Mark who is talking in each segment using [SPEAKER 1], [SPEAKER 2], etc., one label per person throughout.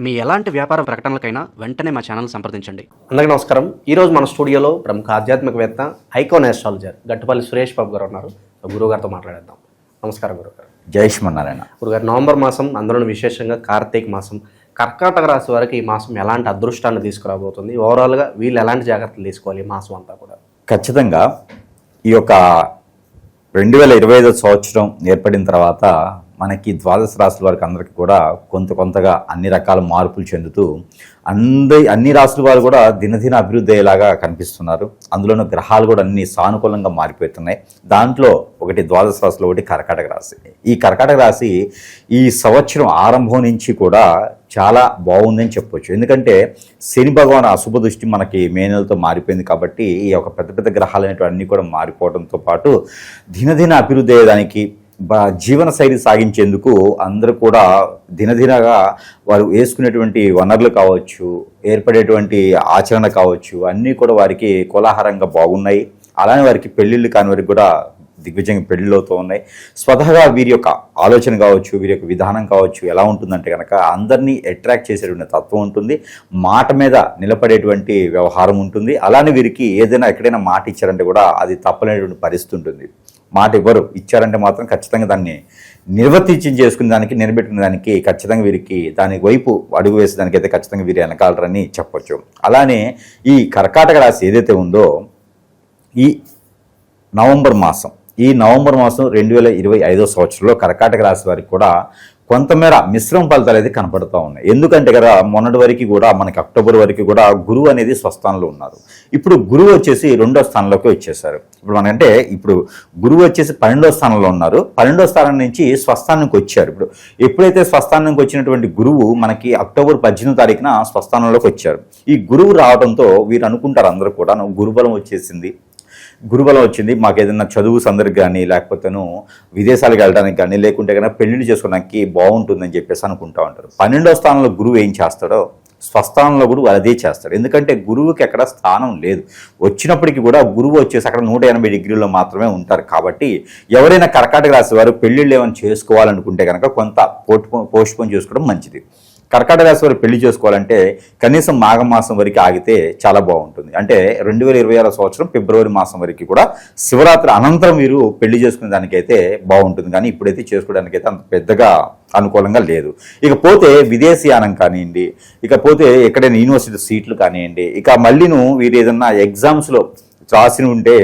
[SPEAKER 1] మీ ఎలాంటి వ్యాపార ప్రకటనలకైనా వెంటనే మా ఛానల్ సంప్రదించండి.
[SPEAKER 2] అందరికీ నమస్కారం. ఈరోజు మన స్టూడియోలో ప్రముఖ ఆధ్యాత్మికవేత్త ఐకాన్ ఆస్ట్రాలజర్ గట్టుపల్లి సురేష్ బాబు గారు ఉన్నారు. గురువుగారితో మాట్లాడేద్దాం. నమస్కారం గురుగారు.
[SPEAKER 3] జై శ్రీమన్నారాయణ.
[SPEAKER 2] గురుగారు, నవంబర్ మాసం, అందులో విశేషంగా కార్తీక మాసం, కర్కాటక రాశి వారికి ఈ మాసం ఎలాంటి అదృష్టాన్ని తీసుకురాబోతుంది? ఓవరాల్గా వీళ్ళు ఎలాంటి జాగ్రత్తలు తీసుకోవాలి ఈ మాసం అంతా కూడా?
[SPEAKER 3] ఖచ్చితంగా ఈ యొక్క 2025 సంవత్సరం ఏర్పడిన తర్వాత మనకి ద్వాదశ రాశుల వారికి అందరికీ కూడా కొంతగా అన్ని రకాల మార్పులు చెందుతూ అన్ని రాశుల వారు కూడా దినదిన అభివృద్ధి అయ్యేలాగా కనిపిస్తున్నారు. అందులోనూ గ్రహాలు కూడా అన్ని సానుకూలంగా మారిపోతున్నాయి. దాంట్లో ఒకటి ద్వాదశ రాశిలో ఒకటి కర్కాటక రాశి. ఈ కర్కాటక రాశి ఈ సంవత్సరం ఆరంభం నుంచి కూడా చాలా బాగుందని చెప్పొచ్చు. ఎందుకంటే శని భగవాన్ అశుభ దృష్టి మనకి మే నెలతో మారిపోయింది కాబట్టి ఈ యొక్క పెద్ద గ్రహాలు అనేటివన్నీ కూడా మారిపోవడంతో పాటు దినదిన అభివృద్ధి అయ్యేదానికి జీవన శైలి సాగించేందుకు అందరూ కూడా దినదినగా వారు వేసుకునేటువంటి వనరులు కావచ్చు, ఏర్పడేటువంటి ఆచరణ కావచ్చు, అన్నీ కూడా వారికి కోలాహలంగా బాగున్నాయి. అలానే వారికి పెళ్ళిళ్ళు కాని వారికి కూడా దిగ్విజయంగా పెళ్ళిళ్ళు అవుతూ ఉన్నాయి. స్వతహాగా వీరి యొక్క ఆలోచన కావచ్చు, వీరి యొక్క విధానం కావచ్చు ఎలా ఉంటుందంటే కనుక అందరినీ అట్రాక్ట్ చేసేటువంటి తత్వం ఉంటుంది. మాట మీద నిలబడేటువంటి వ్యవహారం ఉంటుంది. అలానే వీరికి ఏదైనా ఎక్కడైనా మాట ఇచ్చారంటే కూడా అది తప్పలేనటువంటి పరిస్థితి ఉంటుంది. మాట ఇవ్వరు, ఇచ్చారంటే మాత్రం ఖచ్చితంగా దాన్ని నిర్వర్తించి చేసుకునే దానికి, నిలబెట్టుకునే దానికి ఖచ్చితంగా వీరికి దాని వైపు అడుగు వేసేదానికి అయితే ఖచ్చితంగా వీరు వెనకాలరని చెప్పొచ్చు. అలానే ఈ కర్కాటక రాశి ఏదైతే ఉందో ఈ నవంబర్ మాసం 2025 సంవత్సరంలో కర్కాటక రాశి వారికి కూడా కొంతమేర మిశ్రమ ఫలితాలు అయితే కనపడుతూ ఉన్నాయి. ఎందుకంటే కదా మొన్నటి వరకు కూడా మనకి అక్టోబర్ వరకు కూడా గురువు అనేది స్వస్థానంలో ఉన్నారు. ఇప్పుడు గురువు వచ్చేసి 2వ స్థానంలోకి వచ్చేసారు. ఇప్పుడు గురువు వచ్చేసి 12వ స్థానంలో ఉన్నారు. 12వ స్థానం నుంచి స్వస్థానానికి వచ్చారు. ఇప్పుడు ఎప్పుడైతే స్వస్థానానికి వచ్చినటువంటి గురువు మనకి అక్టోబర్ 18వ తారీఖున స్వస్థానంలోకి వచ్చారు. ఈ గురువు రావడంతో వీరు అనుకుంటారు అందరూ కూడా గురుబలం వచ్చింది, మాకు ఏదైనా చదువు సందర్భం కానీ, లేకపోతేను విదేశాలకు వెళ్ళడానికి కానీ, లేకుంటే కన్నా పెళ్లిళ్ళు చేసుకోవడానికి బాగుంటుందని చెప్పేసి అనుకుంటా ఉంటారు. 12వ స్థానంలో గురువు ఏం చేస్తాడో స్వస్థానంలో గురువు అదే చేస్తాడు. ఎందుకంటే గురువుకి ఎక్కడ స్థానం లేదు. వచ్చినప్పటికీ కూడా గురువు వచ్చేసి అక్కడ 180 డిగ్రీల్లో మాత్రమే ఉంటారు. కాబట్టి ఎవరైనా కర్కాటక రాశి వారు పెళ్లిళ్ళు ఏమైనా చేసుకోవాలనుకుంటే కనుక కొంత పోస్ట్పోన్ చేసుకోవడం మంచిది. కర్కాటక రాశి వారు పెళ్లి చేసుకోవాలంటే కనీసం మాఘమాసం వరకు ఆగితే చాలా బాగుంటుంది. అంటే 2026 సంవత్సరం ఫిబ్రవరి మాసం వరకు కూడా శివరాత్రి అనంతరం మీరు పెళ్లి చేసుకునే దానికైతే బాగుంటుంది. కానీ ఇప్పుడైతే చేసుకోవడానికైతే అంత పెద్దగా అనుకూలంగా లేదు. ఇకపోతే విదేశీయానం కానివ్వండి, ఇకపోతే ఎక్కడైనా యూనివర్సిటీ సీట్లు కానివ్వండి, ఇక మళ్ళీను వీరు ఏదన్నా ఎగ్జామ్స్లో రాసి ఉంటే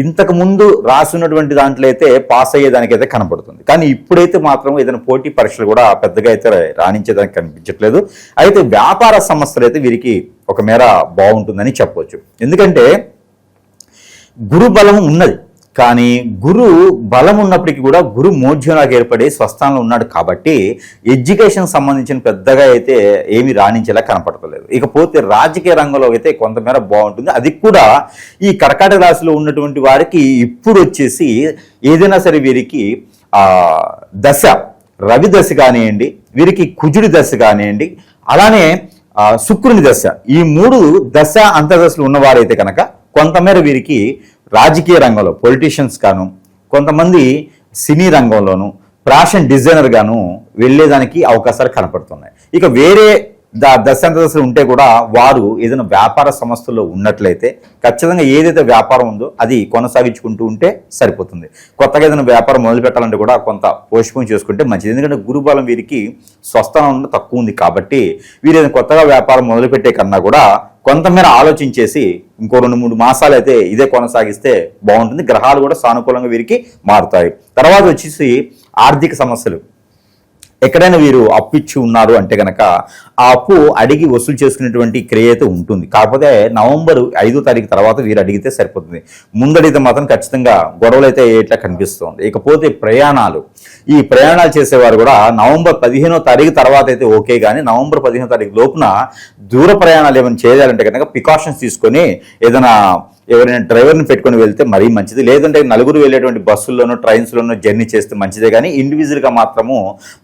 [SPEAKER 3] ఇంతకు ముందు రాసినటువంటి దాంట్లో అయితే పాస్ అయ్యేదానికైతే కనపడుతుంది. కానీ ఇప్పుడైతే మాత్రం ఏదైనా పోటీ పరీక్షలు కూడా పెద్దగా అయితే రాణించేదానికి కనిపించట్లేదు. అయితే వ్యాపార సంస్థలు అయితే వీరికి ఒక మేర బాగుంటుందని చెప్పవచ్చు. ఎందుకంటే గురు బలం ఉన్నది, కానీ గురు బలం ఉన్నప్పటికీ కూడా గురు మోఢ్యంలాగా ఏర్పడి స్వస్థానంలో ఉన్నాడు కాబట్టి ఎడ్యుకేషన్ సంబంధించిన పెద్దగా అయితే ఏమీ రాణించేలా కనపడతలేదు. ఇకపోతే రాజకీయ రంగంలో అయితే కొంతమేర బాగుంటుంది. అది కూడా ఈ కర్కాటక రాశిలో ఉన్నటువంటి వారికి ఇప్పుడు వచ్చేసి ఏదైనా సరే వీరికి దశ, రవి దశ కానివ్వండి, వీరికి కుజుడి దశ కానివ్వండి, అలానే శుక్రుని దశ, ఈ 3 దశ అంతర్దశలు ఉన్నవారైతే కనుక కొంతమేర వీరికి రాజకీయ రంగంలో పొలిటీషియన్స్ గాను, కొంతమంది సినీ రంగంలోను, ఫ్యాషన్ డిజైనర్ గాను వెళ్ళేదానికి అవకాశాలు కనపడుతున్నాయి. ఇక వేరే దశాంతదశలు ఉంటే కూడా వారు ఏదైనా వ్యాపార సంస్థల్లో ఉన్నట్లయితే ఖచ్చితంగా ఏదైతే వ్యాపారం ఉందో అది కొనసాగించుకుంటూ ఉంటే సరిపోతుంది. కొత్తగా ఏదైనా వ్యాపారం మొదలు పెట్టాలంటే కూడా కొంత పోస్ట్పోన్ చేసుకుంటే మంచిది. ఎందుకంటే గురుబలం వీరికి స్వస్థానం తక్కువ ఉంది కాబట్టి వీరు ఏదైనా కొత్తగా వ్యాపారం మొదలుపెట్టే కన్నా కూడా కొంతమేర ఆలోచించేసి ఇంకో 2-3 మాసాలు అయితే ఇదే కొనసాగిస్తే బాగుంటుంది. గ్రహాలు కూడా సానుకూలంగా వీరికి మారుతాయి. తర్వాత వచ్చేసి ఆర్థిక సమస్యలు, ఎక్కడైనా వీరు అప్పు ఇచ్చి ఉన్నారు అంటే కనుక ఆ అప్పు అడిగి వసూలు చేసుకునేటువంటి క్రియ అయితే ఉంటుంది. కాకపోతే నవంబర్ 5వ తారీఖు తర్వాత వీరు అడిగితే సరిపోతుంది. ముందడిగితే మాత్రం ఖచ్చితంగా గొడవలు అయితే ఇట్లా కనిపిస్తుంది. ఇకపోతే ప్రయాణాలు, ఈ ప్రయాణాలు చేసేవారు కూడా నవంబర్ 15వ తారీఖు తర్వాత అయితే ఓకే, కానీ నవంబర్ 15వ తారీఖు లోపున దూర ప్రయాణాలు ఏమైనా చేయాలంటే కనుక ప్రికాషన్స్ తీసుకొని ఏదైనా ఎవరైనా డ్రైవర్ని పెట్టుకొని వెళ్తే మరీ మంచిది. లేదంటే నలుగురు వెళ్ళేటువంటి బస్సుల్లోనూ ట్రైన్స్లోనూ జర్నీ చేస్తే మంచిదే, కానీ ఇండివిజువల్గా మాత్రము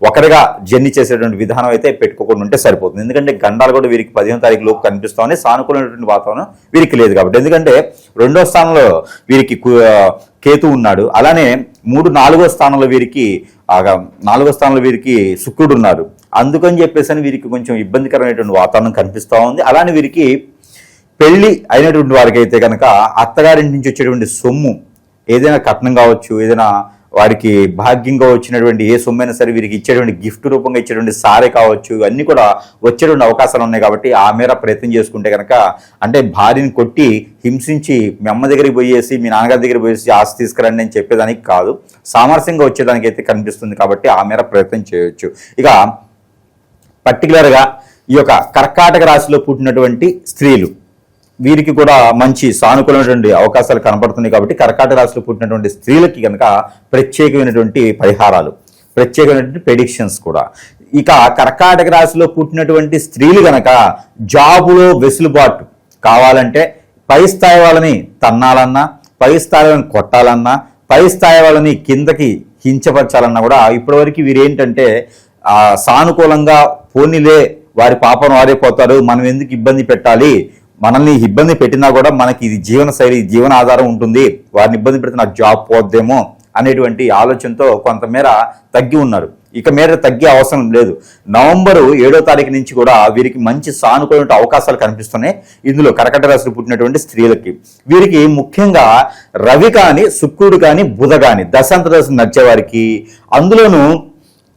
[SPEAKER 3] ఒకరిగా జర్నీ చేసేటువంటి విధానం అయితే పెట్టుకోకుండా ఉంటే సరిపోతుంది. ఎందుకంటే గండాలు కూడా వీరికి 15వ తారీఖు లోపు కనిపిస్తామని సానుకూలమైనటువంటి వాతావరణం వీరికి లేదు కాబట్టి. ఎందుకంటే 2వ స్థానంలో వీరికి కేతు ఉన్నాడు, అలానే 3, 4వ స్థానంలో వీరికి ఆగా 4వ స్థానంలో వీరికి శుక్రుడు ఉన్నారు. అందుకని చెప్పేసి వీరికి కొంచెం ఇబ్బందికరమైనటువంటి వాతావరణం కనిపిస్తూ ఉంది. అలానే వీరికి పెళ్లి అయినటువంటి వారికి అయితే కనుక అత్తగారింటి నుంచి వచ్చేటువంటి సొమ్ము, ఏదైనా కట్నం కావచ్చు, ఏదైనా వారికి భాగ్యంగా వచ్చినటువంటి ఏ సొమ్మైనా సరే వీరికి ఇచ్చేటువంటి గిఫ్ట్ రూపంగా ఇచ్చేటువంటి సారే కావచ్చు, ఇవన్నీ కూడా వచ్చేటువంటి అవకాశాలు ఉన్నాయి. కాబట్టి ఆ మేర ప్రయత్నం చేసుకుంటే కనుక, అంటే భార్యని కొట్టి హింసించి మీ అమ్మ దగ్గరికి పోయేసి మీ నాన్నగారి దగ్గరికి పోయేసి ఆస్తి తీసుకురండి అని చెప్పేదానికి కాదు, సామరస్యంగా వచ్చేదానికి అయితే కనిపిస్తుంది. కాబట్టి ఆ మేర ప్రయత్నం చేయొచ్చు. ఇక పర్టికులర్గా ఈ యొక్క కర్కాటక రాశిలో పుట్టినటువంటి స్త్రీలు, వీరికి కూడా మంచి సానుకూలమైనటువంటి అవకాశాలు కనపడుతున్నాయి. కాబట్టి కర్కాటక రాశిలో పుట్టినటువంటి స్త్రీలకి కనుక ప్రత్యేకమైనటువంటి పరిహారాలు, ప్రత్యేకమైనటువంటి ప్రెడిక్షన్స్ కూడా. ఇక కర్కాటక రాశిలో పుట్టినటువంటి స్త్రీలు కనుక జాబులో వెసులుబాటు కావాలంటే, పై స్థాయి వాళ్ళని తన్నాలన్నా, పై స్థాయి వాళ్ళని కొట్టాలన్నా, పై స్థాయి వాళ్ళని కిందకి హించపరచాలన్నా కూడా ఇప్పటివరకు వీరేంటంటే సానుకూలంగా పోనీలే, వారి పాపను వారే పోతారు, మనం ఎందుకు ఇబ్బంది పెట్టాలి, మనల్ని ఇబ్బంది పెట్టినా కూడా మనకి ఇది జీవన ఆధారం ఉంటుంది, వారిని ఇబ్బంది పెడితే నాకు జాబ్ పోద్దేమో అనేటువంటి ఆలోచనతో కొంతమేర తగ్గి ఉన్నారు. ఇక మేర తగ్గే అవసరం లేదు. నవంబరు 7వ తారీఖు నుంచి కూడా వీరికి మంచి సానుకూలమైన అవకాశాలు కనిపిస్తున్నాయి. ఇందులో కర్కాటక రాశిలో పుట్టినటువంటి స్త్రీలకి, వీరికి ముఖ్యంగా రవి కానీ, శుక్రుడు కానీ, బుధ కానీ దశాంతర దశ నడిచేవారికి, అందులోనూ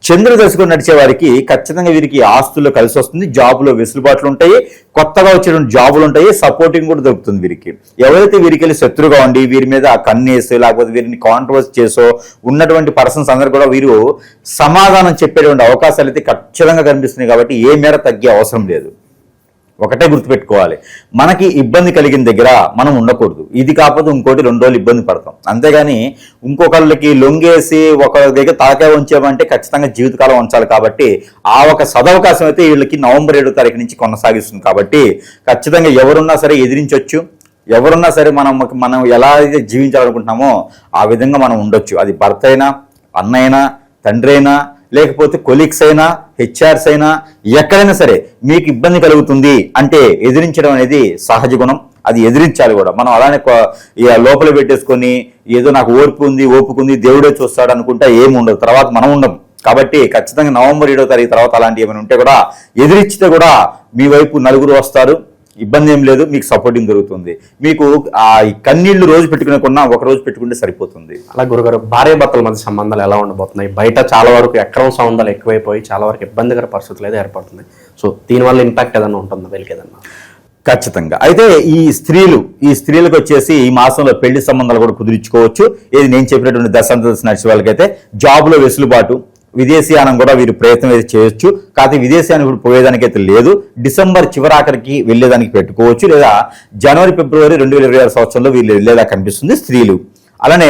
[SPEAKER 3] చంద్రదశకు నడిచే వారికి ఖచ్చితంగా వీరికి ఆస్తుల్లో కలిసి వస్తుంది, జాబులో వెసులుబాట్లు ఉంటాయి, కొత్తగా వచ్చేటువంటి జాబులు ఉంటాయి, సపోర్టింగ్ కూడా దొరుకుతుంది వీరికి. ఎవరైతే వీరికి వెళ్ళి శత్రుగా ఉండి వీరి మీద కన్నేసి లేకపోతే వీరిని కాంట్రవర్సీ చేసో ఉన్నటువంటి పర్సన్స్ అందరూ కూడా వీరు సమాధానం చెప్పేటువంటి అవకాశాలు అయితే ఖచ్చితంగా కనిపిస్తున్నాయి. కాబట్టి ఏ మేర తగ్గే అవసరం లేదు. ఒకటే గుర్తుపెట్టుకోవాలి, మనకి ఇబ్బంది కలిగిన దగ్గర మనం ఉండకూడదు. ఇది కాకపోతే ఇంకోటి 2 రోజులు ఇబ్బంది పడతాం. అంతేగాని ఇంకొకళ్ళకి లొంగేసి ఒకరి దగ్గర తాకే ఉంచామంటే ఖచ్చితంగా జీవితకాలం ఉంచాలి. కాబట్టి ఆ ఒక సదవకాశం అయితే వీళ్ళకి నవంబర్ 7వ తారీఖు నుంచి కొనసాగిస్తుంది. కాబట్టి ఖచ్చితంగా ఎవరున్నా సరే ఎదిరించవచ్చు, ఎవరున్నా సరే మనం ఎలా అయితే జీవించాలనుకుంటున్నామో ఆ విధంగా మనం ఉండొచ్చు. అది భర్త అయినా, అన్న అయినా, తండ్రి అయినా, లేకపోతే కొలీగ్స్ అయినా, హెచ్ఆర్స్ అయినా, ఎక్కడైనా సరే మీకు ఇబ్బంది కలుగుతుంది అంటే ఎదిరించడం అనేది సహజ గుణం. అది ఎదిరించాలి కూడా. మనం అలానే లోపల పెట్టేసుకొని ఏదో నాకు ఓపుకుంది దేవుడే చూస్తాడు అనుకుంటే ఏమి ఉండదు, తర్వాత మనం ఉండం. కాబట్టి ఖచ్చితంగా నవంబర్ 7వ తారీఖు తర్వాత అలాంటి ఏమైనా ఉంటే కూడా ఎదిరిస్తే కూడా మీ వైపు నలుగురు వస్తారు, ఇబ్బంది ఏం లేదు, మీకు సపోర్టింగ్ దొరుకుతుంది. మీకు ఆ కన్నీళ్లు రోజు పెట్టుకునే ఒక రోజు పెట్టుకుంటే సరిపోతుంది.
[SPEAKER 2] అలా గురుగారు, భార్యాభర్తల మధ్య సంబంధాలు ఎలా ఉండబోతున్నాయి? బయట చాలా వరకు అక్రమ సంబంధాలు ఎక్కువైపోయి చాలా వరకు ఇబ్బందికర పరిస్థితులు అయితే ఏర్పడుతున్నాయి. సో దీనివల్ల ఇంపాక్ట్ ఏదైనా ఉంటుందా వీళ్ళకి ఏదన్నా?
[SPEAKER 3] ఖచ్చితంగా. అయితే ఈ స్త్రీలకు వచ్చేసి ఈ మాసంలో పెళ్లి సంబంధాలు కూడా కుదిరించుకోవచ్చు. ఏది నేను చెప్పినటువంటి దశాంత దశ నడిచే వాళ్ళకైతే జాబులో వెసులుబాటు, విదేశీయానం కూడా వీరు ప్రయత్నం అయితే చేయొచ్చు. కాకపోతే విదేశీయానం ఇప్పుడు పోయేదానికైతే లేదు. డిసెంబర్ చివరాఖరికి వెళ్ళేదానికి పెట్టుకోవచ్చు, లేదా జనవరి ఫిబ్రవరి 2026 సంవత్సరంలో వీళ్ళు వెళ్ళేదా కనిపిస్తుంది స్త్రీలు. అలానే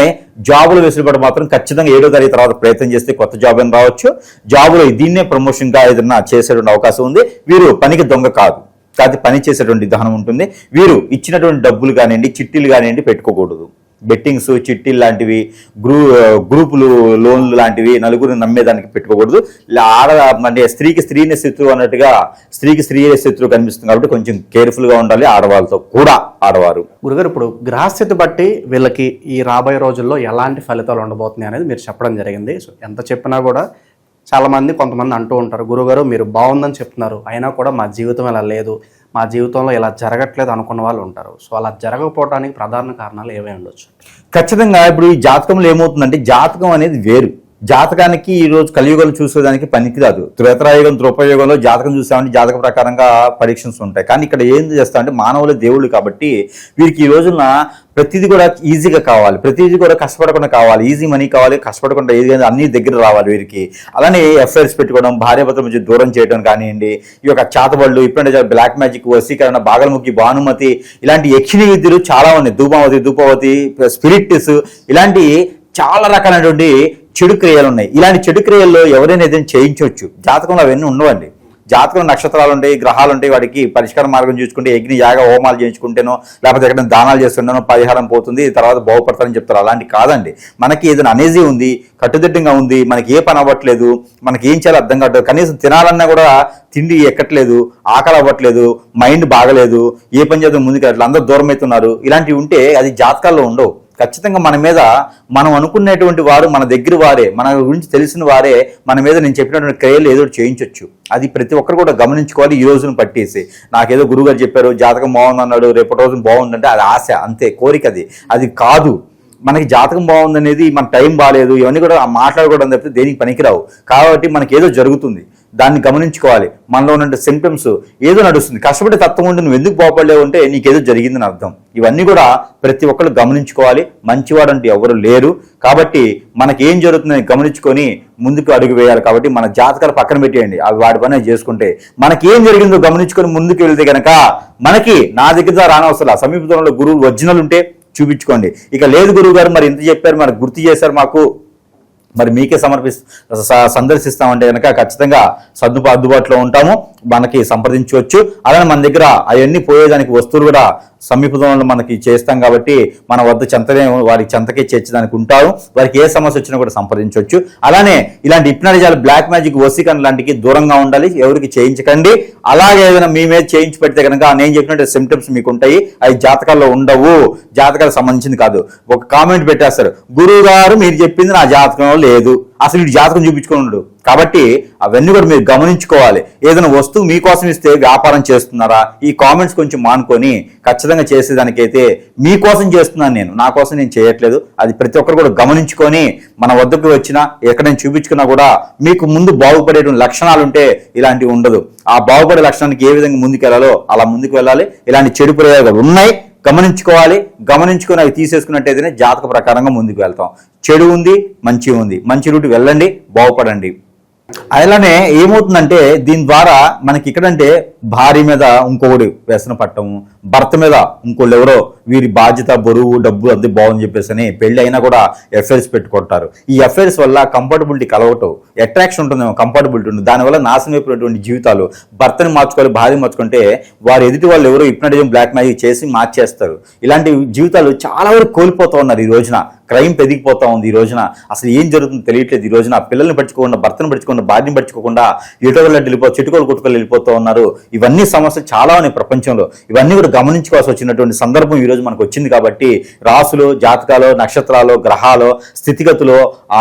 [SPEAKER 3] జాబులు వెసులుబాటు మాత్రం ఖచ్చితంగా 7వ తారీఖు తర్వాత ప్రయత్నం చేస్తే కొత్త జాబ్ అని రావచ్చు. జాబులో దీన్నే ప్రమోషన్గా ఏదైనా చేసేటువంటి అవకాశం ఉంది. వీరు పనికి దొంగ కాదు, కాకపోతే పని చేసేటువంటి విధానం ఉంటుంది. వీరు ఇచ్చినటువంటి డబ్బులు కానివ్వండి, చిట్టీలు కానివ్వండి పెట్టుకోకూడదు. బెట్టింగ్స్, చిట్టీలు లాంటివి, గ్రూపులు, లోన్లు లాంటివి నలుగురిని నమ్మేదానికి పెట్టుకోకూడదు. అంటే స్త్రీకి స్త్రీనే శత్రువు అన్నట్టుగా స్త్రీకి స్త్రీయే శత్రువు కనిపిస్తుంది. కాబట్టి కొంచెం కేర్ఫుల్గా ఉండాలి ఆడవాళ్ళతో కూడా. ఆడవారు
[SPEAKER 2] గురుగారు, ఇప్పుడు గ్రహస్థితి బట్టి వీళ్ళకి ఈ రాబోయే రోజుల్లో ఎలాంటి ఫలితాలు ఉండబోతున్నాయి అనేది మీరు చెప్పడం జరిగింది. సో ఎంత చెప్పినా కూడా కొంతమంది అంటూ ఉంటారు, గురుగారు మీరు బాగుందని చెప్తున్నారు, అయినా కూడా మా జీవితం ఇలా లేదు, మా జీవితంలో ఇలా జరగట్లేదు అనుకున్న వాళ్ళు ఉంటారు. సో అలా జరగకపోవడానికి ప్రధాన కారణాలు ఏవై ఉండొచ్చు?
[SPEAKER 3] ఖచ్చితంగా ఇప్పుడు ఈ జాతకంలో ఏమవుతుందంటే, జాతకం అనేది వేరు. జాతకానికి ఈ రోజు కలియుగం చూసేదానికి పనికి రాదు. త్రేతాయుగం, ద్రౌపయుగంలో జాతకం చూసామంటే జాతక ప్రకారంగా పరీక్షన్స్ ఉంటాయి. కానీ ఇక్కడ ఏం చేస్తామంటే మానవుల దేవుళ్ళు కాబట్టి వీరికి ఈ రోజున ప్రతిదీ కూడా ఈజీగా కావాలి, ప్రతిదీ కూడా కష్టపడకుండా కావాలి, ఈజీ మనీ కావాలి, కష్టపడకుండా ఏది అన్ని దగ్గర రావాలి వీరికి. అలానే ఎఫ్ఐఆర్స్ పెట్టుకోవడం, భార్యాభర్తల మధ్య దూరం చేయడం కానివ్వండి, ఈ యొక్క చాతబళ్ళు, ఇప్పుడంటే బ్లాక్ మ్యాజిక్, వశీకరణ, బాగలముఖి, భానుమతి, ఇలాంటి యక్షిణి విద్యలు చాలా ఉన్నాయి. ధూపవతి, స్పిరిట్స్, ఇలాంటి చాలా రకాలైనటువంటి చెడు క్రియలు ఉన్నాయి. ఇలాంటి చెడు క్రియల్లో ఎవరైనా ఏదైనా చేయించవచ్చు. జాతకంలో అవన్నీ ఉండవండి. జాతకంలో నక్షత్రాలు ఉంటాయి, గ్రహాలు ఉంటాయి, వాటికి పరిష్కార మార్గం చూసుకుంటే యజ్ఞ యాగ హోమాలు చేయించుకుంటేనో లేకపోతే ఎక్కడైనా దానాలు చేస్తుంటేనో పరిహారం పోతుంది, తర్వాత బాగుపడతారని చెప్తారు. అలాంటి కాదండి. మనకి ఏదైనా అనేజీ ఉంది, కట్టుదిట్టంగా ఉంది, మనకి ఏ పని అవ్వట్లేదు, మనకి ఏం చేయాలో అర్థం కావట్లేదు, కనీసం తినాలన్నా కూడా తిండి ఎక్కట్లేదు, ఆకలి అవ్వట్లేదు, మైండ్ బాగలేదు, ఏ పని చేద్దాం ముందుకు అట్లా అందరూ దూరం అవుతున్నారు, ఇలాంటివి ఉంటే అది జాతకాల్లో ఉండవు. ఖచ్చితంగా మన మీద మనం అనుకునేటువంటి వారు మన దగ్గర వారే, మన గురించి తెలిసిన వారే మన మీద నేను చెప్పినటువంటి క్రియలు ఏదో చేయించవచ్చు. అది ప్రతి ఒక్కరు కూడా గమనించుకోవాలి. ఈ రోజును పట్టేసి నాకేదో గురువుగారు చెప్పారు, జాతకం బాగుందన్నాడు, రేపటి రోజున బాగుందంటే అది ఆశ అంతే, కోరిక. అది కాదు. మనకి జాతకం బాగుందనేది, మన టైం బాగాలేదు, ఇవన్నీ కూడా మాట్లాడుకోవడం తప్పితే దేనికి పనికిరావు. కాబట్టి మనకి ఏదో జరుగుతుంది, దాన్ని గమనించుకోవాలి. మనలో ఉన్న సింప్టమ్స్ ఏదో నడుస్తుంది, కష్టపడే తత్వం ఉండి నువ్వు ఎందుకు బాగుపడలేవు అంటే నీకేదో జరిగిందని అర్థం. ఇవన్నీ కూడా ప్రతి ఒక్కరు గమనించుకోవాలి. మంచివాడు అంటే ఎవరు లేరు. కాబట్టి మనకి ఏం జరుగుతుందని గమనించుకొని ముందుకు అడుగు వేయాలి. కాబట్టి మన జాతకాలు పక్కన పెట్టేయండి, అవి వాడి పని చేసుకుంటే మనకి ఏం జరిగిందో గమనించుకొని ముందుకు వెళ్తే కనుక మనకి నా దగ్గర రానవసరం. సమీప దూరంలో గురువు ఒరిజినల్ ఉంటే చూపించుకోండి. ఇక లేదు గురువు గారు మరి ఇంత చెప్పారు, మరి గుర్తు చేశారు మాకు, మరి మీకే సందర్శిస్తామంటే కనుక ఖచ్చితంగా అందుబాటులో ఉంటాము, మనకి సంప్రదించవచ్చు. అలానే మన దగ్గర అవన్నీ పోయేదానికి వస్తువులు కూడా సమీపంలో మనకి చేస్తాం. కాబట్టి మన వద్ద వారి చెంతకే చేర్చడానికి ఉంటారు. వారికి ఏ సమస్య వచ్చినా కూడా సంప్రదించవచ్చు. అలానే ఇలాంటి హిప్నాటిజాలు, బ్లాక్ మ్యాజిక్, వసీకరణ లాంటికి దూరంగా ఉండాలి, ఎవరికి చేయించకండి. అలాగే ఏదైనా మీ మీద చేయించి పెడితే కనుక నేను చెప్పినట్టు సిమ్టమ్స్ మీకు ఉంటాయి, అవి జాతకాల్లో ఉండవు, జాతకాలకు సంబంధించింది కాదు. ఒక కామెంట్ పెట్టేస్తారు, గురువు గారు మీరు చెప్పింది నా జాతకంలో లేదు, అసలు వీడు జాతకం చూపించుకున్నాడు. కాబట్టి అవన్నీ కూడా మీరు గమనించుకోవాలి. ఏదైనా వస్తువు మీకోసం ఇస్తే వ్యాపారం చేస్తున్నారా, ఈ కామెంట్స్ కొంచెం మానుకొని ఖచ్చితంగా చేసేదానికైతే మీకోసం చేస్తున్నాను నేను, నా కోసం నేను చేయట్లేదు. అది ప్రతి ఒక్కరు కూడా గమనించుకొని మన వద్దకు వచ్చినా ఎక్కడైనా చూపించుకున్నా కూడా మీకు ముందు బాగుపడేటువంటి లక్షణాలు ఉంటే ఇలాంటివి ఉండదు. ఆ బాగుపడే లక్షణానికి ఏ విధంగా ముందుకు వెళ్ళాలో అలా ముందుకు వెళ్ళాలి. ఇలాంటి చెడు ప్రయోగాలు ఉన్నాయి, గమనించుకోవాలి. గమనించుకొని అవి తీసేసుకున్నట్టయితేనే జాతక ప్రకారంగా ముందుకు వెళ్తాం. చెడు ఉంది, మంచి ఉంది, మంచి రూట్ వెళ్ళండి, బాగుపడండి. అలానే ఏమవుతుందంటే దీని ద్వారా మనకి ఇక్కడంటే భార్య మీద ఇంకొకటి వ్యసన పట్టము, భర్త మీద ఇంకోళ్ళు ఎవరో వీరి బాధ్యత, బరువు, డబ్బు అంతే బాగుంది చెప్పేసి అని పెళ్లి అయినా కూడా ఎఫ్ఐఆర్స్ పెట్టుకుంటారు. ఈ ఎఫ్ఐఆర్స్ వల్ల కంఫర్టబిలిటీ కలవటం, అట్రాక్షన్ ఉంటుందేమో, కంఫర్టబిలిటీ ఉంటుంది, దానివల్ల నాశనం అయిపోయినటువంటి జీవితాలు. భర్తని మార్చుకోవాలి, భార్య మార్చుకుంటే వారు ఎదుటి వాళ్ళు ఎవరో హిప్నాటిజం, బ్లాక్ మ్యాజిక్ చేసి మార్చేస్తారు. ఇలాంటి జీవితాలు చాలా వరకు కోల్పోతూ ఉన్నారు. ఈ రోజున క్రైమ్ పెరిగిపోతా ఉంది. ఈ రోజున అసలు ఏం జరుగుతుందో తెలియట్లేదు. ఈ రోజున పిల్లల్ని పడుచుకోకుండా, భర్తను పడుచుకోకుండా, భార్యని పడుచుకోకుండా ఎటువల్లి చెట్టుకోలు కొట్టుకొని వెళ్ళిపోతూ ఉన్నారు. ఇవన్నీ సమస్యలు చాలా ఉన్నాయి ప్రపంచంలో. ఇవన్నీ కూడా గమనించుకోవాల్సి వచ్చినటువంటి సందర్భం ఈ రోజు మనకు వచ్చింది. కాబట్టి రాసులు, జాతకాలు, నక్షత్రాలు, గ్రహాలు, స్థితిగతులు,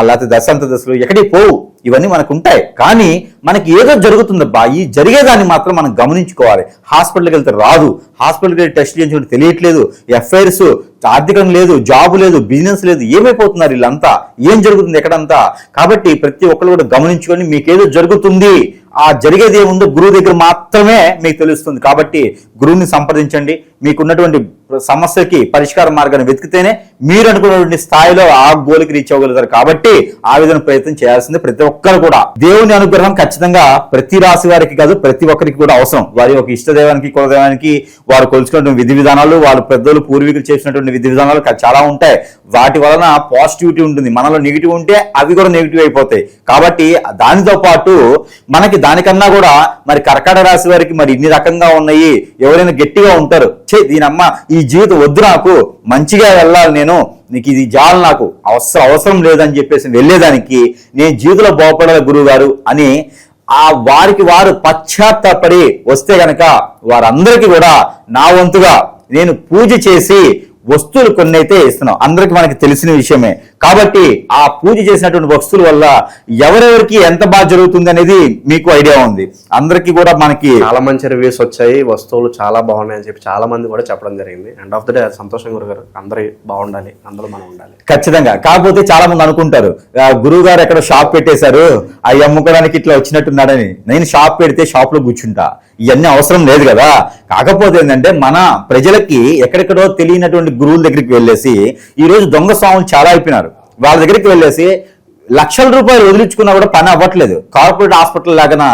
[SPEAKER 3] లేకపోతే దశాంత దశలు ఎక్కడికి పోవు, ఇవన్నీ మనకు ఉంటాయి. కానీ మనకి ఏదో జరుగుతుందబ్బా, ఈ జరిగేదాన్ని మాత్రం మనం గమనించుకోవాలి. హాస్పిటల్కి వెళ్తే రాదు, హాస్పిటల్కి వెళ్ళి టెస్ట్ చేయించుకుంటే తెలియట్లేదు, ఎఫ్ఐఆర్స్, ఆర్థికం లేదు, జాబ్ లేదు, బిజినెస్ లేదు, ఏమైపోతున్నారు వీళ్ళంతా, ఏం జరుగుతుంది ఎక్కడంతా. కాబట్టి ప్రతి ఒక్కరు కూడా గమనించుకొని మీకేదో జరుగుతుంది, ఆ జరిగేది ఏముందో గురువు దగ్గర మాత్రమే మీకు తెలుస్తుంది. కాబట్టి గురువుని సంప్రదించండి. మీకున్నటువంటి సమస్యకి పరిష్కార మార్గాన్ని వెతికితేనే మీరు అనుకున్నటువంటి స్థాయిలో ఆ గోల్కి రీచ్ అవ్వగలుగుతారు. కాబట్టి ఆ విధంగా ప్రయత్నం చేయాల్సింది ప్రతి ఒక్కరు కూడా. దేవుని అనుగ్రహం ఖచ్చితంగా ప్రతి రాశి వారికి కాదు, ప్రతి ఒక్కరికి కూడా అవసరం. వారి యొక్క ఇష్టదైవానికి, కులదైవానికి వారు కొలుచుకున్నటువంటి విధి విధానాలు, వాళ్ళ పెద్దలు పూర్వీకులు చేసినటువంటి విధి విధానాలు చాలా ఉంటాయి. వాటి వలన పాజిటివిటీ ఉంటుంది, మనలో నెగిటివ్ ఉంటే అవి కూడా నెగిటివ్ అయిపోతాయి. కాబట్టి దానితో పాటు మనకి దానికన్నా కూడా మరి కర్కాటక రాశి వారికి మరి ఇన్ని రకంగా ఉన్నాయి. ఎవరైనా గట్టిగా ఉంటారు, దీనమ్మ ఈ జీవితం వద్దు, నాకు మంచిగా వెళ్ళాలి, నేను నీకు ఇది జాలు, నాకు అవసరం లేదని చెప్పేసి వెళ్ళేదానికి నేను జీవితంలో బాగుపడాలి గురువు గారు అని వారికి వారు పశ్చాత్తాపడి వస్తే గనక వారందరికీ కూడా నా వంతుగా నేను పూజ చేసి వస్తువులు కొన్ని అయితే ఇస్తున్నాం. అందరికి మనకి తెలిసిన విషయమే. కాబట్టి ఆ పూజ చేసినటువంటి వస్తువుల వల్ల ఎవరెవరికి ఎంత బాగా జరుగుతుంది అనేది మీకు ఐడియా ఉంది. అందరికీ కూడా మనకి
[SPEAKER 2] చాలా మంచి రివ్యూస్ వచ్చాయి, వస్తువులు చాలా బాగున్నాయి అని చెప్పి చాలా మంది కూడా చెప్పడం జరిగింది. ఎండ్ ఆఫ్ ద డే సంతోషం గురుగారు, అందరూ బాగుండాలి, అందులో మనం ఉండాలి.
[SPEAKER 3] ఖచ్చితంగా. కాకపోతే చాలా మంది అనుకుంటారు గురువు గారు ఎక్కడ షాప్ పెట్టేశారు, అవి అమ్ముకోవడానికి ఇట్లా వచ్చినట్టున్నాడని. నేను షాప్ పెడితే షాప్ లో కూర్చుంటా, ఇవన్నీ అవసరం లేదు కదా. కాకపోతే ఏంటంటే మన ప్రజలకి ఎక్కడెక్కడో తెలియనటువంటి గురువుల దగ్గరికి వెళ్ళేసి ఈ రోజు దొంగ స్వాములు చాలా అయిపోయినారు. వాళ్ళ దగ్గరికి వెళ్ళేసి లక్షల రూపాయలు వదిలించుకున్నా కూడా పని అవ్వట్లేదు. కార్పొరేట్ హాస్పిటల్ లాగా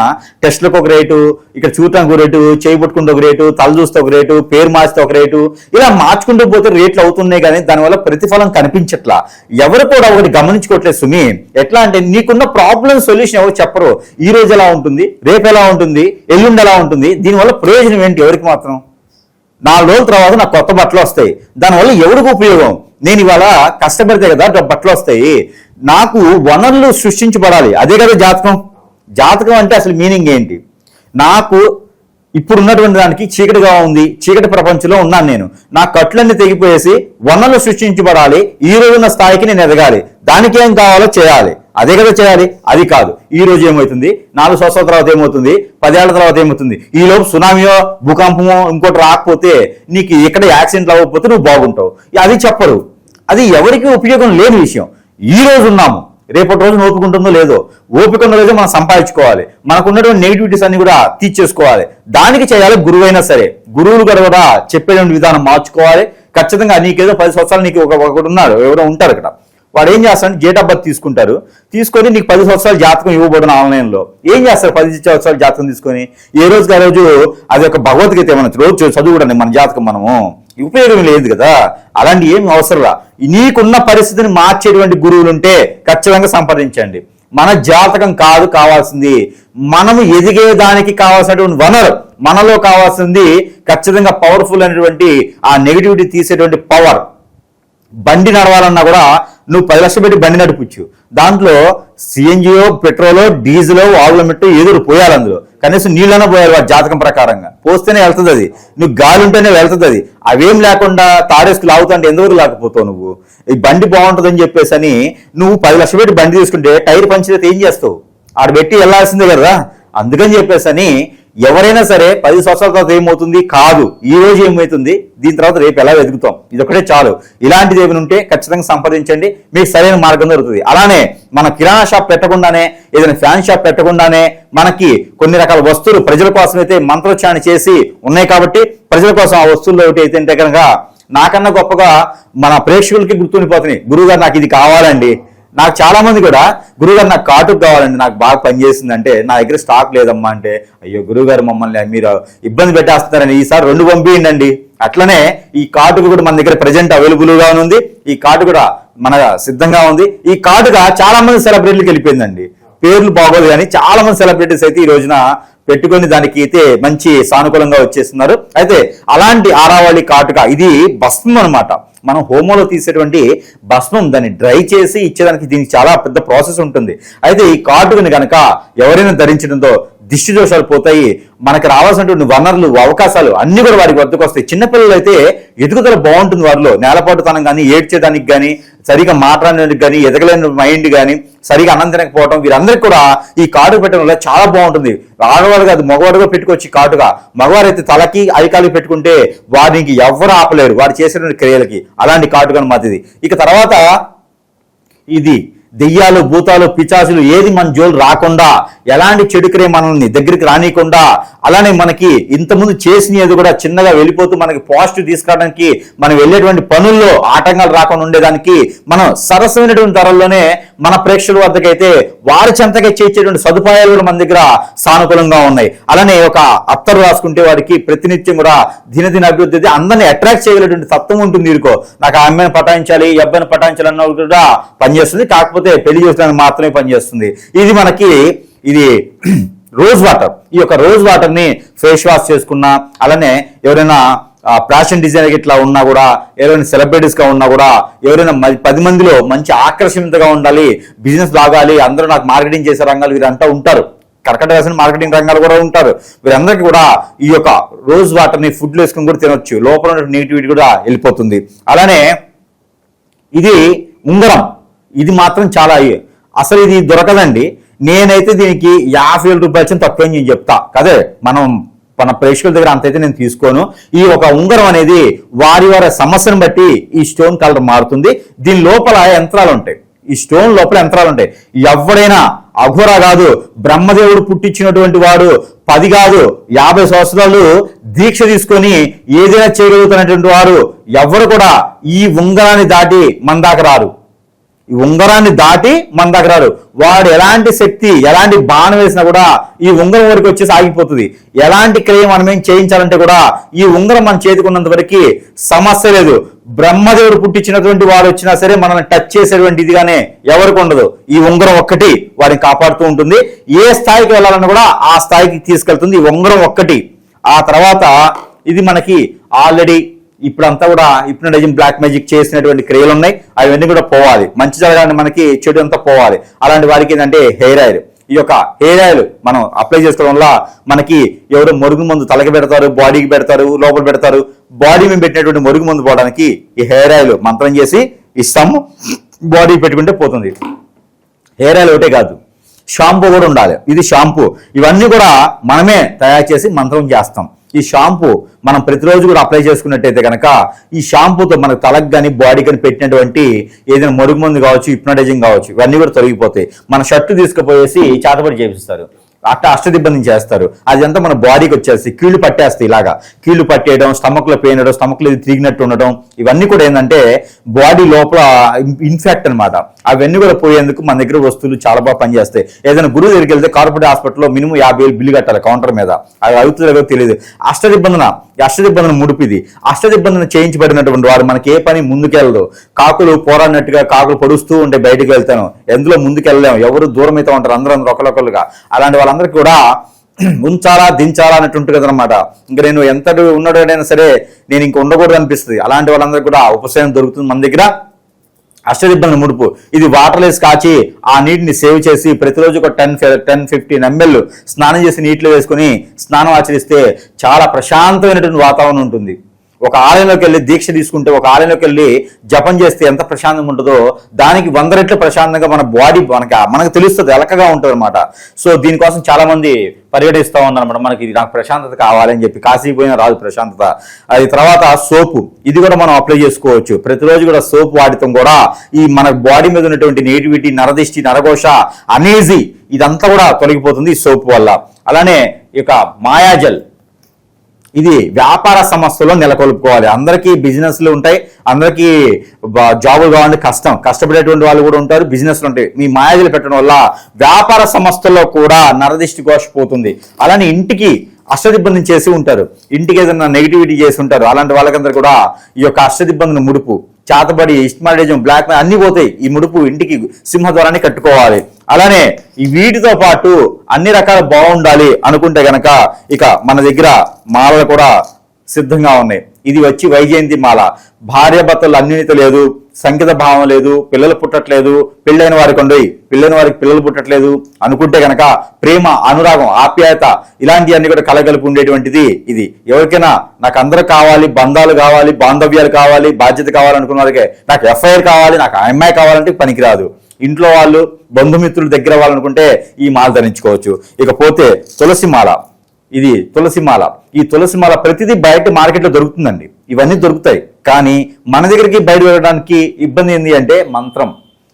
[SPEAKER 3] టెస్ట్లకు ఒక రేటు, ఇక్కడ చూడటానికి ఒక రేటు, చేయి పట్టుకుంటే ఒక రేటు, తల చూస్తే ఒక రేటు, పేరు మార్చితే ఒక రేటు, ఇలా మార్చుకుంటూ పోతే రేట్లు అవుతున్నాయి. కానీ దానివల్ల ప్రతిఫలం కనిపించట్లా. ఎవరు కూడా ఒకటి గమనించుకోవట్లేదు సుమి. ఎట్లా అంటే నీకున్న ప్రాబ్లం సొల్యూషన్ ఎవరు చెప్పరు. ఈ రోజు ఎలా ఉంటుంది, రేపు ఎలా ఉంటుంది, ఎల్లుండి ఎలా ఉంటుంది, దీనివల్ల ప్రయోజనం ఏంటి ఎవరికి మాత్రం? 4 రోజుల తర్వాత నాకు కొత్త బట్టలు వస్తాయి, దానివల్ల ఎవరికి ఉపయోగం? నేను ఇవాళ కష్టపడితే కదా బట్టలు వస్తాయి. నాకు వనరులు సృష్టించబడాలి, అదే కదా జాతకం. జాతకం అంటే అసలు మీనింగ్ ఏంటి? నాకు ఇప్పుడు ఉన్నటువంటి దానికి చీకటిగా ఉంది, చీకటి ప్రపంచంలో ఉన్నాను నేను. నా కట్లన్నీ తెగిపోయేసి వనరులు సృష్టించబడాలి, ఈ రోజున్న స్థాయికి నేను ఎదగాలి, దానికి ఏం కావాలో చేయాలి, అదే కదా చేయాలి. అది కాదు, ఈ రోజు ఏమవుతుంది, 4 సంవత్సరాల తర్వాత ఏమవుతుంది, 10 ఏళ్ల తర్వాత ఏమవుతుంది, ఈ లోపు సునామీయో భూకంపమో ఇంకోటి రాకపోతే నీకు ఇక్కడ యాక్సిడెంట్లు అవ్వకపోతే నువ్వు బాగుంటావు. అది చెప్పరు. అది ఎవరికి ఉపయోగం లేని విషయం. ఈ రోజు ఉన్నాము, రేపటి రోజు ఓపిక ఉంటుందో లేదో, ఓపిక ఉన్న రోజు మనం సంపాదించుకోవాలి, మనకు ఉన్నటువంటి నెగిటివిటీస్ అన్ని కూడా తీర్చేసుకోవాలి. దానికి చేయాలి గురువైనా సరే. గురువులు కూడా చెప్పేటువంటి విధానం మార్చుకోవాలి. ఖచ్చితంగా నీకేదో 10 సంవత్సరాలు నీకు ఒకడు ఉన్నాడు, ఎవరో ఉంటారు ఇక్కడ, వాడు ఏం చేస్తాడు, డేట్ ఆఫ్ బర్త్ తీసుకుంటారు, తీసుకొని నీకు 10 సంవత్సరాల జాతకం ఇవ్వబడిన ఆన్లైన్లో. ఏం చేస్తారు 10 సంవత్సరాల జాతకం తీసుకొని? ఏ రోజుకి ఆ రోజు అది ఒక భగవద్గీత ఏమన్నా రోజు చదువుకోండి మన జాతకం, మనము ఉపయోగం లేదు కదా. అలాంటి ఏం అవసరంలా. నీకున్న పరిస్థితిని మార్చేటువంటి గురువులు ఉంటే ఖచ్చితంగా సంప్రదించండి. మన జాతకం కాదు కావాల్సింది, మనము ఎదిగేదానికి కావాల్సినటువంటి వనరు, మనలో కావాల్సింది ఖచ్చితంగా పవర్ఫుల్ అనేటువంటి ఆ నెగిటివిటీ తీసేటువంటి పవర్. బండి నడవాలన్నా కూడా నువ్వు 10 లక్షలు పెట్టి బండి నడిపించు, దాంట్లో సిఎన్జియో పెట్రోలో డీజిలో ఆవుల మెట్టు ఏదో పోయాలి, అందులో కనీసం నీళ్ళైనా పోయాలి వాడి జాతకం ప్రకారంగా, పోస్తేనే వెళ్తుంది అది, నువ్వు గాలి ఉంటేనే వెళ్తుంది అది. అవేం లేకుండా తాడేసుకు లాగుతుంటే ఎందుకు లేకపోతావు నువ్వు? ఈ బండి బాగుంటుందని చెప్పేసి అని నువ్వు 10 లక్షలు పెట్టి బండి తీసుకుంటే టైర్ పంచితే ఏం చేస్తావు? ఆడ పెట్టి వెళ్ళాల్సిందే కదా. అందుకని చెప్పేసి అని ఎవరైనా సరే 10 సంవత్సరాల తర్వాత ఏమవుతుంది కాదు, ఈ రోజు ఏమవుతుంది, దీని తర్వాత రేపు ఎలా వెతుకుతాం, ఇది ఒకటే చాలు. ఇలాంటిది ఏమైనా ఉంటే ఖచ్చితంగా సంప్రదించండి, మీకు సరైన మార్గం దొరుకుతుంది. అలానే మన కిరాణా షాప్ పెట్టకుండానే, ఏదైనా ఫ్యాన్ షాప్ పెట్టకుండానే మనకి కొన్ని రకాల వస్తువులు ప్రజల కోసం అయితే మంత్రోచ్చారణ చేసి ఉన్నాయి కాబట్టి ప్రజల కోసం ఆ వస్తువుల్లో ఒకటి అయితే కనుక నాకన్నా గొప్పగా మన ప్రేక్షకులకి గుర్తుండిపోతున్నాయి. గురువుగారు నాకు ఇది కావాలండి. నాకు చాలా మంది కూడా గురువుగారు నాకు కాటుకు కావాలండి, నాకు బాగా పనిచేసిందంటే నా దగ్గర స్టాక్ లేదమ్మా అంటే, అయ్యో గురువుగారు మమ్మల్ని మీరు ఇబ్బంది పెట్టేస్తున్నారని ఈసారి 2 పంపియండి. అట్లనే ఈ కాటుకు కూడా మన దగ్గర ప్రజెంట్ అవైలబుల్గా ఉంది, ఈ కార్డు కూడా మన సిద్ధంగా ఉంది. ఈ కార్డుగా చాలా మంది సెలబ్రిటీలకు వెళ్ళిపోయిందండి, పేర్లు బాగోదు కానీ చాలా మంది సెలబ్రిటీస్ అయితే ఈ రోజున పెట్టుకొని దానికి అయితే మంచి సానుకూలంగా వచ్చేస్తున్నారు. అయితే అలాంటి ఆరావళి కాటుక ఇది భస్మం అనమాట. మనం హోమోలో తీసేటువంటి భస్మం, దాన్ని డ్రై చేసి ఇచ్చేదానికి దీనికి చాలా పెద్ద ప్రాసెస్ ఉంటుంది. అయితే ఈ కాటుకని కనుక ఎవరైనా ధరించడంతో దిష్టి దోషాలు పోతాయి, మనకి రావాల్సినటువంటి వనరులు అవకాశాలు అన్ని కూడా వారికి వద్దకు వస్తాయి. చిన్నపిల్లలు అయితే ఎదుగుదల బాగుంటుంది, వారిలో నేలపాటుతనం కానీ, ఏడ్చేదానికి కానీ, సరిగా మాట్లాడడానికి కానీ, ఎదగలేని మైండ్ కానీ, సరిగా అన్నం తినకపోవడం, వీరందరికీ కూడా ఈ కాటుక పెట్టడం వల్ల చాలా బాగుంటుంది. ఆడవాడు కాదు మగవాడుగా పెట్టుకోవచ్చు ఈ కాటుక. మగవారు అయితే తలకి అరికాలకి పెట్టుకుంటే వారికి ఎవ్వరు ఆపలేరు వారు చేసేటువంటి క్రియలకి. అలాంటి కాటుక అన్నమాట ఇది. ఇక తర్వాత ఇది దెయ్యాలు, భూతాలు, పిచాసులు ఏది మన జోలు రాకుండా, ఎలాంటి చెడు క్రియ మనల్ని దగ్గరికి రానియకుండా, అలానే మనకి ఇంతకుముందు చేసినది కూడా చిన్నగా వెళ్ళిపోతూ మనకి పాజిటివ్ తీసుకురావడానికి, మనం వెళ్ళేటువంటి పనుల్లో ఆటంకాలు రాకుండా ఉండేదానికి మనం సరసమైనటువంటి ధరల్లోనే మన ప్రేక్షకుల వద్దకైతే వారి చెంతగా చేసేటువంటి సదుపాయాలు కూడా మన దగ్గర సానుకూలంగా ఉన్నాయి. అలానే ఒక అత్తరు రాసుకుంటే వాడికి ప్రతినిత్యం కూడా దినదిన అభివృద్ధి, అందరినీ అట్రాక్ట్ చేయగలిగినటువంటి తత్వం ఉంటుంది. వీరికో నాకు ఆ అమ్మాయిని పటాయించాలి, ఈ అబ్బాయిని పటాయించాలి అన్న కూడా పనిచేస్తుంది, కాకపోతే పెళ్లి చేసడానికి మాత్రమే పనిచేస్తుంది. ఇది మనకి ఇది రోజ్ వాటర్. ఈ యొక్క రోజ్ వాటర్ ని ఫేస్ వాష్ చేసుకున్నా, అలానే ఎవరైనా ఫ్యాషన్ డిజైనర్ ఇట్లా ఉన్నా కూడా, ఎవరైనా సెలబ్రిటీస్ గా ఉన్నా కూడా, ఎవరైనా 10 మందిలో మంచి ఆకర్షణీయంగా ఉండాలి, బిజినెస్ లాగాలి, అందరూ నాకు మార్కెటింగ్ చేసే రంగాలు వీరంతా ఉంటారు, కర్కట రాసిన మార్కెటింగ్ రంగాలు కూడా ఉంటారు. వీరందరికీ కూడా ఈ యొక్క రోజ్ వాటర్ ని ఫుడ్ లో వేసుకుని కూడా తినొచ్చు, లోపల ఉన్న నెగిటివిటీ కూడా వెళ్ళిపోతుంది. అలానే ఇది ఉంగరం, ఇది మాత్రం చాలా అసలు ఇది దొరకదండి. నేనైతే దీనికి 50,000 రూపాయలు తక్కువ నేను చెప్తా కదే, మన ప్రేక్షకుల దగ్గర అంతైతే నేను తీసుకోను. ఈ ఒక ఉంగరం అనేది వారి సమస్యను బట్టి ఈ స్టోన్ కలర్ మారుతుంది. దీని లోపల యంత్రాలు ఉంటాయి, ఈ స్టోన్ లోపల యంత్రాలు ఉంటాయి. ఎవడైనా అఘోర కాదు, బ్రహ్మదేవుడు పుట్టించినటువంటి వాడు 10 కాదు 50 సంవత్సరాలు దీక్ష తీసుకొని ఏదైనా చేయగలుగుతున్నటువంటి వారు ఎవరు కూడా ఈ ఉంగరాన్ని దాటి మన దాకా రారు. ఈ ఉంగరాన్ని దాటి మన దగ్గర రాడు. వాడు ఎలాంటి శక్తి, ఎలాంటి బాణం వేసినా కూడా ఈ ఉంగరం వరకు వచ్చేసి ఆగిపోతుంది. ఎలాంటి క్రియ మనం ఏం చేయించాలంటే కూడా ఈ ఉంగరం మన చేతికున్నంత వరకు సమస్య లేదు. బ్రహ్మదేవుడు పుట్టించినటువంటి వాడు వచ్చినా సరే మనల్ని టచ్ చేసేటువంటి ఇదిగానే ఎవరికి ఉండదు. ఈ ఉంగరం ఒక్కటి వారిని కాపాడుతూ ఉంటుంది. ఏ స్థాయికి వెళ్ళాలన్నా కూడా ఆ స్థాయికి తీసుకెళ్తుంది ఈ ఉంగరం ఒక్కటి. ఆ తర్వాత ఇది మనకి ఆల్రెడీ ఇప్పుడంతా కూడా హిప్నోటైజింగ్, బ్లాక్ మ్యాజిక్ చేసినటువంటి క్రియలు ఉన్నాయి, అవన్నీ కూడా పోవాలి. మంచి జరగాలని మనకి చెడు అంతా పోవాలి. అలాంటి వారికి ఏంటంటే హెయిర్ ఆయిల్, ఈ యొక్క హెయిర్ ఆయిల్ మనం అప్లై చేసుకోవడం వల్ల మనకి ఎవరు మరుగు మందు తలకి పెడతారు, బాడీకి పెడతారు, లోపల పెడతారు, బాడీ మీద పెట్టినటువంటి మరుగు మందు పోవడానికి ఈ హెయిర్ ఆయిల్ మంత్రం చేసి ఇస్తాము, బాడీ పెట్టుకుంటే పోతుంది. హెయిర్ ఆయిల్ ఒకటే కాదు, షాంపూ కూడా ఉండాలి. ఇది షాంపూ, ఇవన్నీ కూడా మనమే తయారు చేసి మంత్రం చేస్తాం. ఈ షాంపూ మనం ప్రతిరోజు కూడా అప్లై చేసుకున్నట్టయితే కనుక ఈ షాంపూతో మనకు తలకు కానీ బాడీ కానీ పెట్టినటువంటి ఏదైనా మరుగు మందు కావచ్చు, హిప్నటైజింగ్ కావచ్చు, ఇవన్నీ కూడా తొలగిపోతాయి. మన షర్టు తీసుకుపోయేసి చేతబడి చేపిస్తారు, అష్టదిబ్బంది చేస్తారు. అదంతా మన బాడీకి వచ్చేసి కీళ్లు పట్టేస్తాయి. ఇలాగా కీళ్లు పట్టేయడం, స్టమక్లో పెయిన్ అవడం, స్టమక్లో తిరిగినట్టు ఉండడం, ఇవన్నీ కూడా ఏంటంటే బాడీ లోపల ఇన్ఫెక్ట్ అనమాట. అవన్నీ కూడా పోయేందుకు మన దగ్గర వస్తువులు చాలా బాగా పనిచేస్తాయి. ఏదైనా గురువు దగ్గరికి వెళ్తే కార్పొరేట్ హాస్పిటల్లో మినిమం 50,000 బిల్లు కట్టాలి కౌంటర్ మీద. అది అవుతుందో తెలియదు. అష్టదిబ్బందన ముడిపిది. అష్టదిబ్బందన చేయించబడినటువంటి వారు మనకి ఏ పని ముందుకెళ్ళదు. కాకులు పోరాడినట్టుగా కాకులు పొడుస్తూ ఉంటే బయటకు వెళ్తాను, ఎందులో ముందుకెళ్ళలేము, ఎవరు దూరం అయితే ఉంటారు, అందరూ ఒకరొకరుగా. అలాంటి వాళ్ళందరికీ కూడా ఉంచాలా దించాలా అన్నట్టు ఉంటుంది కదనమాట. ఇంకా నేను ఎంత ఉన్నాడైనా సరే నేను ఇంక ఉండకూడదు అనిపిస్తుంది. అలాంటి వాళ్ళందరికీ కూడా ఉపశమనం దొరుకుతుంది మన దగ్గర. అష్టదిబ్బంది ముడుపు, ఇది వాటర్ వేసి కాచి ఆ నీటిని సేవ్ చేసి ప్రతిరోజు ఒక 10-15 ml స్నానం చేసి నీటిలో వేసుకుని స్నానం ఆచరిస్తే చాలా ప్రశాంతమైనటువంటి వాతావరణం ఉంటుంది. ఒక ఆలయంలోకి వెళ్ళి దీక్ష తీసుకుంటే, ఒక ఆలయంలోకి వెళ్ళి జపం చేస్తే ఎంత ప్రశాంతంగా ఉంటుందో దానికి 100 రెట్లు ప్రశాంతంగా మన బాడీ మనకు తెలుస్తుంది, ఎలకగా ఉంటుంది అనమాట. సో దీనికోసం చాలా మంది పర్యటిస్తూ ఉన్నారన్నమాట. మనకి నాకు ప్రశాంతత కావాలని చెప్పి, కాశీకి పోయినా రాదు ప్రశాంతత. అది తర్వాత సోపు, ఇది కూడా మనం అప్లై చేసుకోవచ్చు. ప్రతిరోజు కూడా సోపు వాడటం కూడా ఈ మన బాడీ మీద ఉన్నటువంటి నెగిటివిటీ, నరదిష్టి, నరఘోష, అనీజీ ఇదంతా కూడా తొలగిపోతుంది ఈ సోపు వల్ల. అలానే ఇక మాయాజల్, ఇది వ్యాపార సంస్థలో నెలకొల్పుకోవాలి. అందరికీ బిజినెస్లు ఉంటాయి, అందరికీ జాబులు కావాలంటే కష్టపడేటువంటి వాళ్ళు కూడా ఉంటారు, బిజినెస్లు ఉంటాయి. మీ మాయాజలు పెట్టడం వల్ల వ్యాపార సంస్థల్లో కూడా నరదిష్టి ఘోష పోతుంది. అలానే ఇంటికి అష్టదిబ్బంది చేసి ఉంటారు, ఇంటికి ఏదైనా నెగిటివిటీ చేసి ఉంటారు, అలాంటి వాళ్ళకందరూ కూడా ఈ యొక్క అష్టదిబ్బందిని ముడుపు, చేతబడి, ఇస్మాలిజం, బ్లాక్ మెయిల్ అన్ని పోతాయి. ఈ ముడుపు ఇంటికి సింహద్వారాన్ని కట్టుకోవాలి. అలానే ఈ వీటితో పాటు అన్ని రకాల బాగుండాలి అనుకుంటే గనక ఇక మన దగ్గర మాలలు కూడా సిద్ధంగా ఉన్నాయి. ఇది వచ్చి వైజయంతి మాల. భార్యాభర్తలు అన్యోన్యత లేదు, సంకేత భావం లేదు, పిల్లలు పుట్టట్లేదు, పెళ్ళైన వారికి ఉండయి, పెళ్ళైన వారికి పిల్లలు పుట్టట్లేదు అనుకుంటే గనక ప్రేమ, అనురాగం, ఆప్యాయత ఇలాంటివన్నీ కూడా కలగలిపి ఉండేటువంటిది ఇది. ఎవరికైనా నాకు అందరూ కావాలి, బంధాలు కావాలి, బాంధవ్యాలు కావాలి, బాధ్యత కావాలనుకున్న వారికి నాకు ఎఫ్ఐఆర్ కావాలి, నాకు అమ్మాయి కావాలంటే పనికిరాదు. ఇంట్లో వాళ్ళు, బంధుమిత్రులు దగ్గర వాళ్ళనుకుంటే ఈ మాల ధరించుకోవచ్చు. ఇకపోతే తులసి మాల, ఇది తులసి మాల. ఈ తులసి మాల ప్రతిదీ బయట మార్కెట్లో దొరుకుతుందండి, ఇవన్నీ దొరుకుతాయి. కానీ మన దగ్గరికి బయట వెళ్ళడానికి ఇబ్బంది ఏంటి అంటే మంత్రం.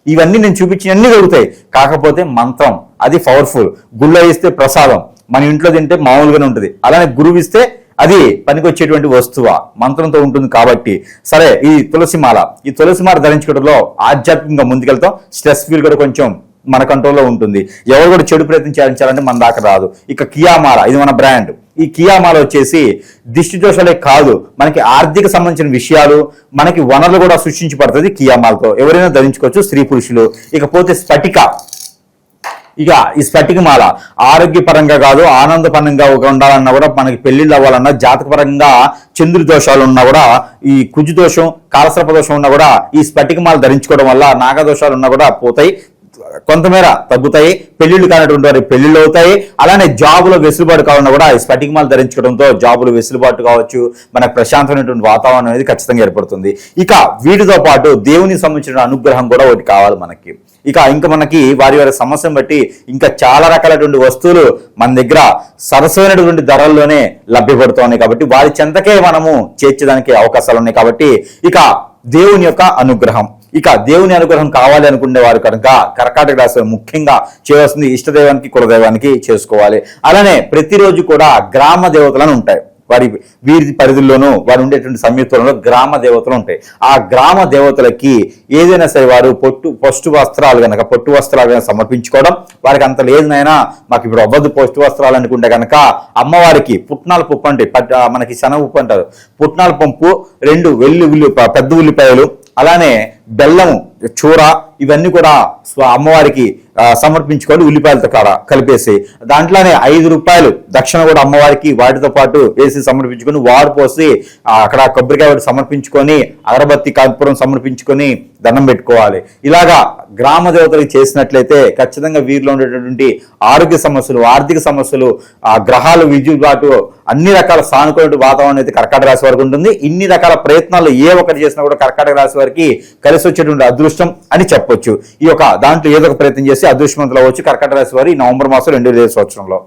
[SPEAKER 3] ఇవన్నీ నేను చూపించినవన్నీ దొరుకుతాయి, కాకపోతే మంత్రం అది పవర్ఫుల్. గుళ్ళో ఇస్తే ప్రసాదం, మన ఇంట్లో తింటే మామూలుగానే ఉంటుంది. అలానే గురువు ఇస్తే అది పనికొచ్చేటువంటి వస్తువా, మంత్రంతో ఉంటుంది. కాబట్టి సరే, ఈ తులసిమాల ధరించుకోవడంలో ఆధ్యాత్మికంగా ముందుకెళ్తాం. స్ట్రెస్ ఫీల్ కూడా కొంచెం మన కంట్రోల్లో ఉంటుంది. ఎవరు కూడా చెడు ప్రయత్నం చేయాలంటే మన దాకా రాదు. ఇక కియామాల, ఇది మన బ్రాండ్. ఈ కియామాల వచ్చేసి దిష్టి దోషాలే కాదు, మనకి ఆర్థిక సంబంధించిన విషయాలు, మనకి వనరులు కూడా సృష్టించబడుతుంది కియామాలతో. ఎవరైనా ధరించుకోవచ్చు, స్త్రీ పురుషులు. ఇకపోతే స్ఫటిక, ఇక ఈ స్ఫటిక మాల ఆరోగ్యపరంగా కాదు, ఆనందపరంగా ఉండాలన్నా కూడా, మనకి పెళ్లిళ్ళు అవ్వాలన్నా, జాతకపరంగా చంద్రుడి దోషాలు ఉన్నా కూడా, ఈ కుజు దోషం, కాలసర్ప దోషం ఉన్నా కూడా ఈ స్ఫటిక మాల ధరించుకోవడం వల్ల నాగదోషాలు ఉన్నా కూడా పోతాయి, కొంతమేర తగ్గుతాయి. పెళ్లిళ్ళు కానటువంటి వారి పెళ్లిళ్ళు అవుతాయి. అలానే జాబులో వెసులుబాటు కావాలన్నా కూడా ఈ స్ఫటిక మాల ధరించుకోవడంతో జాబులు వెసులుబాటు కావచ్చు, మనకు ప్రశాంతమైనటువంటి వాతావరణం అనేది ఖచ్చితంగా ఏర్పడుతుంది. ఇక వీటితో పాటు దేవునికి సంబంధించిన అనుగ్రహం కూడా ఒకటి కావాలి మనకి. ఇంకా మనకి వారి సమస్యను బట్టి ఇంకా చాలా రకాలైనటువంటి వస్తువులు మన దగ్గర సరసమైనటువంటి ధరల్లోనే లభ్యపడుతున్నాయి. కాబట్టి వారి చెంతకే మనము చేర్చడానికి అవకాశాలు ఉన్నాయి. కాబట్టి ఇక దేవుని యొక్క అనుగ్రహం, దేవుని అనుగ్రహం కావాలి అనుకునే వారు కనుక కర్కాటక రాశి ముఖ్యంగా చేయవలసింది ఇష్టదైవానికి, కులదైవానికి చేసుకోవాలి. అలానే ప్రతిరోజు కూడా గ్రామ దేవతలను ఉంటాయి. వీరి పరిధుల్లోనూ వారు ఉండేటువంటి సంయుక్తంలో గ్రామ దేవతలు ఉంటాయి. ఆ గ్రామ దేవతలకి ఏదైనా సరే వారు పొట్టు వస్త్రాలు కనుక సమర్పించుకోవడం. వారికి అంత లేదునైనా మాకు ఇప్పుడు అవ్వదు పొట్టు వస్త్రాలు అనుకుంటే కనుక అమ్మవారికి పుట్నాల పప్పు అంటే మనకి శనగ ఉప్పు అంటారు, పుట్నాల పప్పు, 2 పెద్ద ఉల్లిపాయలు, అలానే బెల్లము, చూర, ఇవన్నీ కూడా అమ్మవారికి సమర్పించుకొని ఉల్లిపాయలతో కలిపేసి దాంట్లోనే 5 రూపాయలు దక్షిణ కూడా అమ్మవారికి వాటితో పాటు వేసి సమర్పించుకొని వారు పోసి అక్కడ కొబ్బరికాయ సమర్పించుకొని అగరబత్తి కర్పూరం సమర్పించుకొని దండం పెట్టుకోవాలి. ఇలాగా గ్రామ దేవతలకు చేసినట్లయితే ఖచ్చితంగా వీరిలో ఉండేటటువంటి ఆరోగ్య సమస్యలు, ఆర్థిక సమస్యలు, గ్రహాలు, విద్యుత్ అన్ని రకాల సానుకూల వాతావరణం అయితే కర్కాటక రాశి వారికి ఉంటుంది. ఇన్ని రకాల ప్రయత్నాలు ఏ ఒక్కటి చేసినా కూడా కర్కాటక రాశి వారికి కలిసి వచ్చేటువంటి అదృష్టం అని చెప్పొచ్చు. ఈ యొక్క దాంట్లో ఏదో ఒక ప్రయత్నం చేసి అదృష్టవంతులు అవ్వచ్చు కర్కాటక రాశి వారి నవంబర్ మాసం 2020 సంవత్సరంలో.